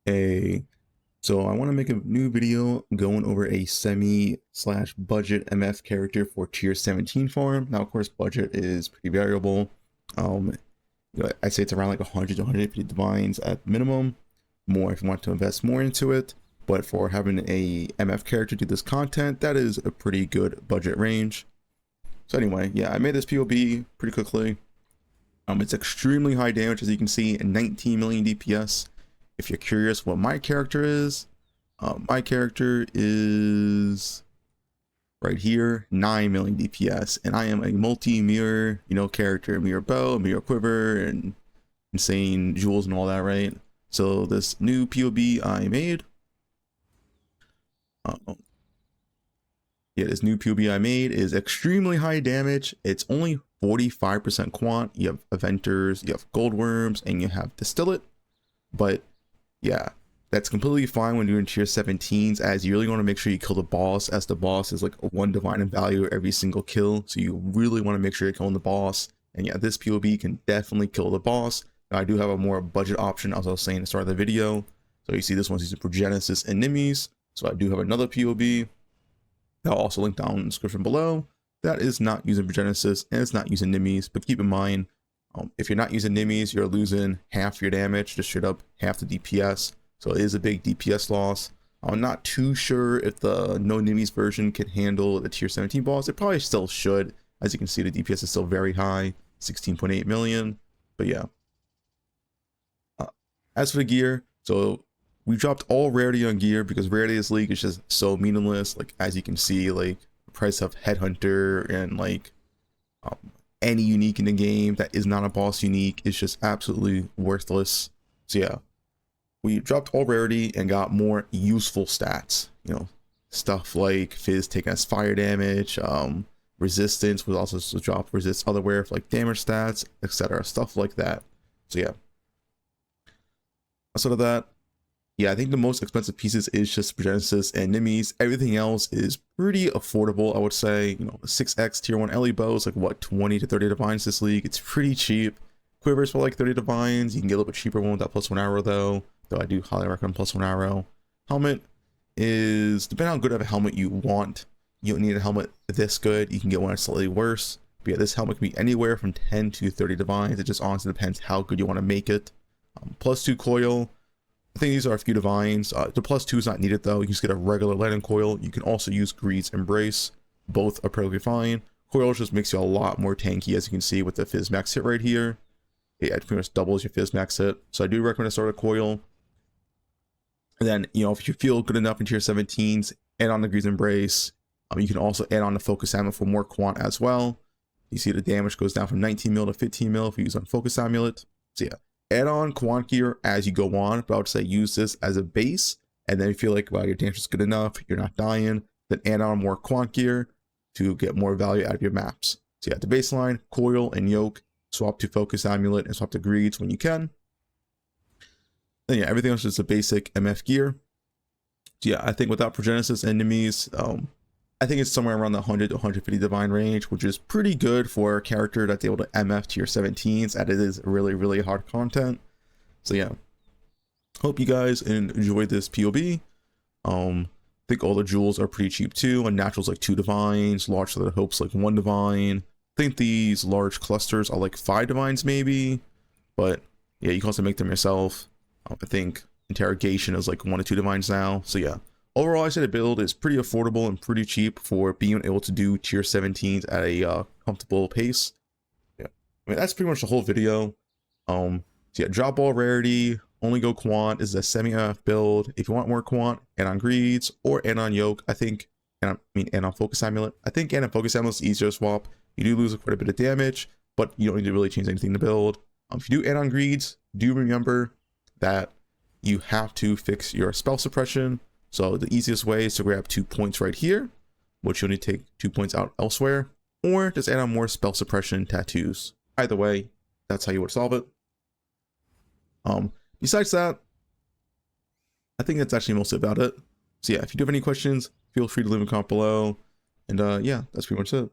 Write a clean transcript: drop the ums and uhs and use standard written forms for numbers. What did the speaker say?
Hey, so I want to make a new video going over a semi/budget MF character for tier 17 farm. Now, of course, budget is pretty variable. Um, I'd say it's around like 100 to 150 divines at minimum. More if you want to invest more into it. But for having a MF character do this content, that is a pretty good budget range. So anyway, yeah, I made this POB pretty quickly. It's extremely high damage, as you can see, and 19 million DPS. If you're curious what my character is right here, 9 million DPS, and I am a multi-mirror, character, mirror bow, mirror quiver, and insane jewels and all that, right? So this new POB I made, this new POB I made is extremely high damage. It's only 45% quant. You have eventers, you have gold worms, and you have distillate. But yeah, that's completely fine when doing tier 17s, as you really want to make sure you kill the boss, as the boss is like a 1 divine in value every single kill. So you really want to make sure you're killing the boss. And yeah, this POB can definitely kill the boss. Now, I do have a more budget option, as I was saying at the start of the video. So you see this one's using Progenesis and Nimis. So I do have another POB. I'll also link down in the description below. That is not using Progenesis and it's not using Nimis, but keep in mind, if you're not using Nimis, you're losing half your damage, just straight up half the DPS. So it is a big DPS loss. I'm not too sure if the no Nimis version can handle the tier 17 boss. It probably still should. As you can see, the DPS is still very high, 16.8 million. But yeah. As for the gear, so we dropped all rarity on gear because rarity this league is just so meaningless. Like, as you can see, like the price of Headhunter and like any unique in the game that is not a boss unique is just absolutely worthless. So yeah, we dropped all rarity and got more useful stats, stuff like Fizz taking us fire damage, resistance was also drop resist otherwhere for like damage stats, etc., stuff like that. So yeah, outside of that, yeah, I think the most expensive pieces is just Progenesis and Nimis. Everything else is pretty affordable, I would say. The 6x tier 1 Ellie bow is like, what, 20 to 30 divines this league. It's pretty cheap. Quivers for like 30 divines. You can get a little bit cheaper one with that +1 arrow, though I do highly recommend +1 arrow. Helmet is, depending on how good of a helmet you want, you don't need a helmet this good. You can get one that's slightly worse. But yeah, this helmet can be anywhere from 10 to 30 divines. It just honestly depends how good you want to make it. +2 coil. I think these are a few divines. The +2 is not needed, though. You can just get a regular lightning coil. You can also use Greed's Embrace. Both are perfectly fine. Coil just makes you a lot more tanky, as you can see with the Fizz max hit right here. It pretty much doubles your Fizz max hit. So I do recommend to start a coil. And then, if you feel good enough in tier 17s, add on the Greed's Embrace. You can also add on the Focus Amulet for more quant as well. You see the damage goes down from 19 mil to 15 mil if you use on Focus Amulet. So yeah, add on quant gear as you go on, but I would say use this as a base, and then if you feel like, wow, your damage is good enough, you're not dying, then add on more quant gear to get more value out of your maps. So yeah, the baseline, coil and yoke, swap to Focus Amulet and swap to Greeds when you can. Then yeah, everything else is just a basic MF gear. So yeah, I think without Progenesis enemies, I think it's somewhere around the 100 to 150 divine range, which is pretty good for a character that's able to MF tier 17s, and it is really, really hard content. So yeah, hope you guys enjoyed this POB. I think all the jewels are pretty cheap too. Unnatural's like 2 divines, large Slither Hope's like 1 divine. I think these large clusters are like 5 divines maybe, but yeah, you can also make them yourself. I think interrogation is like 1 to 2 divines now. So yeah, overall, I say the build is pretty affordable and pretty cheap for being able to do tier 17s at a comfortable pace. Yeah, I mean, that's pretty much the whole video. So yeah, drop all rarity, only go quant. This is a semi-MF build. If you want more quant, add on Greeds or add on Yoke. I think, add on Focus Amulet. I think add on Focus Amulet is easier to swap. You do lose quite a bit of damage, but you don't need to really change anything to build. If you do add on Greeds, do remember that you have to fix your spell suppression. So the easiest way is to grab 2 points right here, which you'll need to take 2 points out elsewhere, or just add on more spell suppression tattoos. Either way, that's how you would solve it. Besides that, I think that's actually mostly about it. So yeah, if you do have any questions, feel free to leave a comment below. And yeah, that's pretty much it.